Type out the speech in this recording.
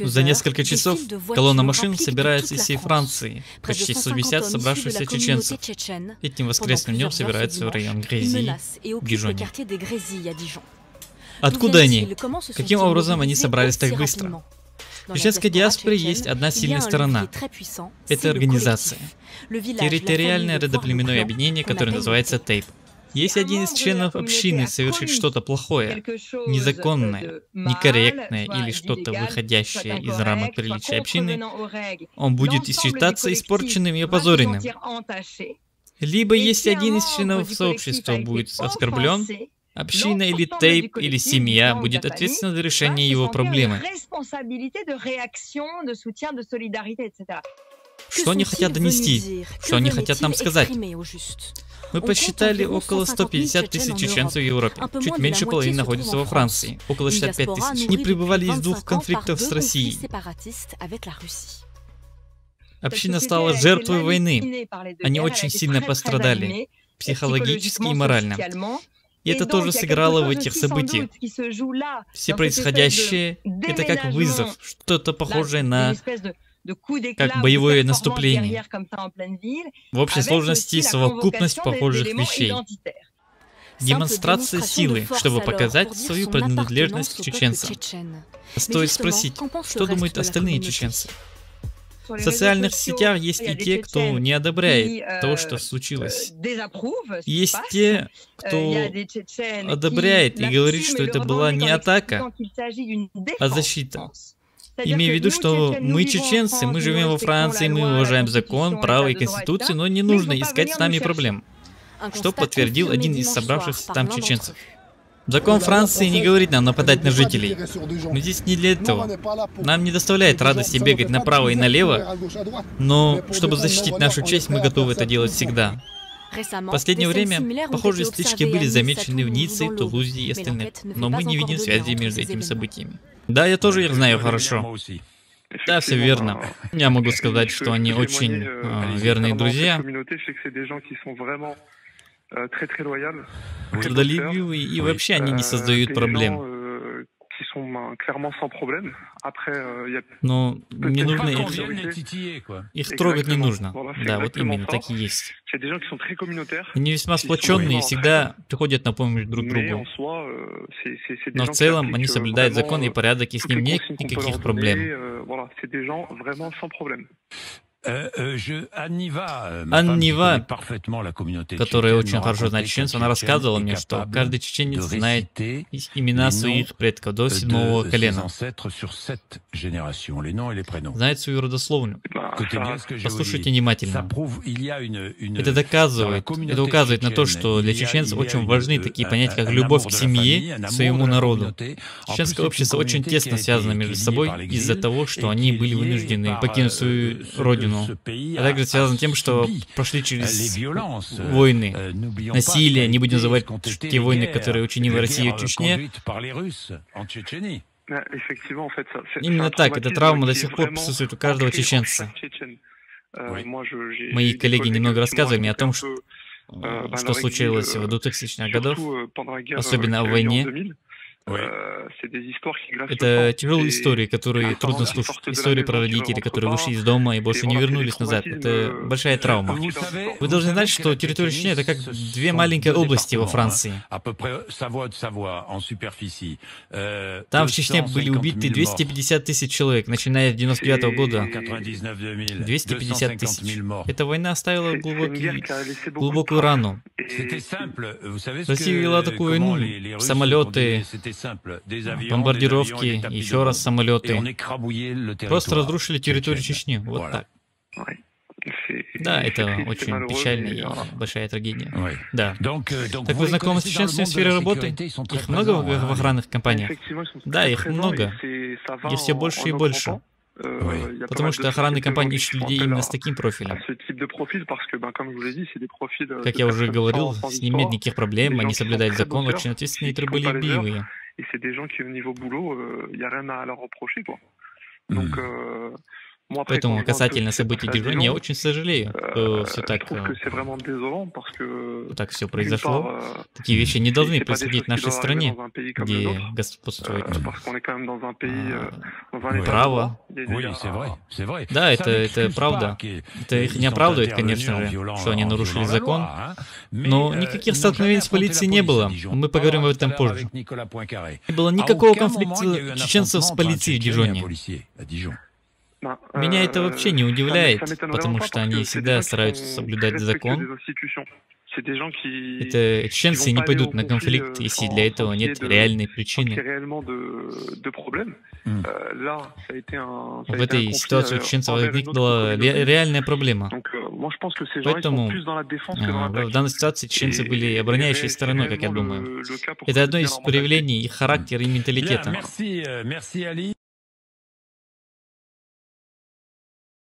За несколько часов колонна машин собирается из всей Франции. Почти 150 собравшихся чеченцев. Этим воскресным днем собираются в район Грязи, Дижоне. Откуда они? Каким образом они собрались так быстро? В чеченской диаспоре есть одна сильная сторона. Это организация. Территориальное родоплеменное объединение, которое называется ТЭЙП. Если один из членов общины совершит что-то плохое, незаконное, некорректное или что-то выходящее из рамок приличия общины, он будет считаться испорченным и опозоренным. Либо если один из членов сообщества будет оскорблен, община или ТЭЙП или семья будет ответственна за решение его проблемы. Что они хотят донести? Что они хотят нам сказать? Мы посчитали около 150 тысяч чеченцев в Европе. Чуть меньше половины находятся во Франции. Около 65 тысяч. Они пребывали из двух конфликтов с Россией. Община стала жертвой войны. Они очень сильно пострадали. Психологически и морально. И это тоже сыграло в этих событиях. Все происходящее — это как вызов, что-то похожее на как боевое наступление. В общей сложности совокупность похожих вещей. Демонстрация силы, чтобы показать свою принадлежность к чеченцам. Стоит спросить, что думают остальные чеченцы? В социальных сетях есть и те, кто не одобряет то, что случилось. Есть те, кто одобряет и говорит, что это была не атака, а защита. Имея в виду, что мы чеченцы, мы живем во Франции, мы уважаем закон, право и конституцию, но не нужно искать с нами проблем. Что подтвердил один из собравшихся там чеченцев. Закон Франции не говорит нам нападать на жителей. Мы здесь не для этого. Нам не доставляет радости бегать направо и налево, но чтобы защитить нашу честь, мы готовы это делать всегда. В последнее время похожие стычки были замечены в Ницце, Тулузе и остальных, но мы не видим связи между этими событиями. Да, я тоже их знаю хорошо. Да, все верно. Я могу сказать, что они очень верные друзья. Трудолюбивые, и вообще они не создают проблем. Но не нужно их трогать не нужно. Да, вот именно, так и есть. Они весьма сплоченные и всегда приходят на помощь друг другу. Но в целом они соблюдают закон и порядок, и с ним нет никаких проблем. Анна Нива, которая очень хорошо знает чеченцев, она рассказывала мне, что каждый чеченец знает имена своих предков до 7-го колена. Знает свою родословную. Послушайте внимательно. Это указывает на то, что для чеченцев очень важны такие понятия, как любовь к семье, к своему народу. Чеченское общество очень тесно связано между собой из-за того, что они были вынуждены покинуть свою родину. А также связано с тем, что прошли через войны, насилие, не будем называть те войны, которые учинила Россия в Чечне. Именно так, эта травма до сих пор присутствует у каждого чеченца. Мои коллеги немного рассказывали мне о том, что случилось в 2000-х годах, особенно в войне. Это тяжелые истории, которые трудно слушать. Истории про родителей, которые вышли из дома и больше не вернулись назад. Это большая травма. Вы должны знать, что территория Чечни — это как две маленькие области во Франции. Там в Чечне были убиты 250 тысяч человек, начиная с 99-го года. 250 тысяч. Эта война оставила глубокую рану. Россия вела такую войну, самолеты, бомбардировки, еще раз самолеты. Просто разрушили территорию Чечни. Вот так. Да, это очень печальная и большая трагедия. Да. Так вы знакомы с чеченцами в сфере работы? Их много в охранных компаниях? Да, их много. И все больше и больше. Потому что охранные компании ищут людей именно с таким профилем. Как я уже говорил, с ними нет никаких проблем, они соблюдают закон, очень ответственные и трудолюбивые. Поэтому касательно событий Дижон, я очень сожалею, что все так, так все произошло. Такие вещи не должны происходить в нашей стране, где господствует право. Да, это правда. Это их не оправдывает, конечно же, что они нарушили закон. Но никаких столкновений с полицией не было. Мы поговорим об этом позже. Не было никакого конфликта чеченцев с полицией в Дижоне. Меня это вообще не удивляет, потому что они всегда стараются соблюдать закон. Это чеченцы не пойдут на конфликт, если для этого нет реальной причины. В этой ситуации у чеченцев возникла реальная проблема. Поэтому в данной ситуации чеченцы были обороняющей стороной, как я думаю. Это одно из проявлений их характера и менталитета.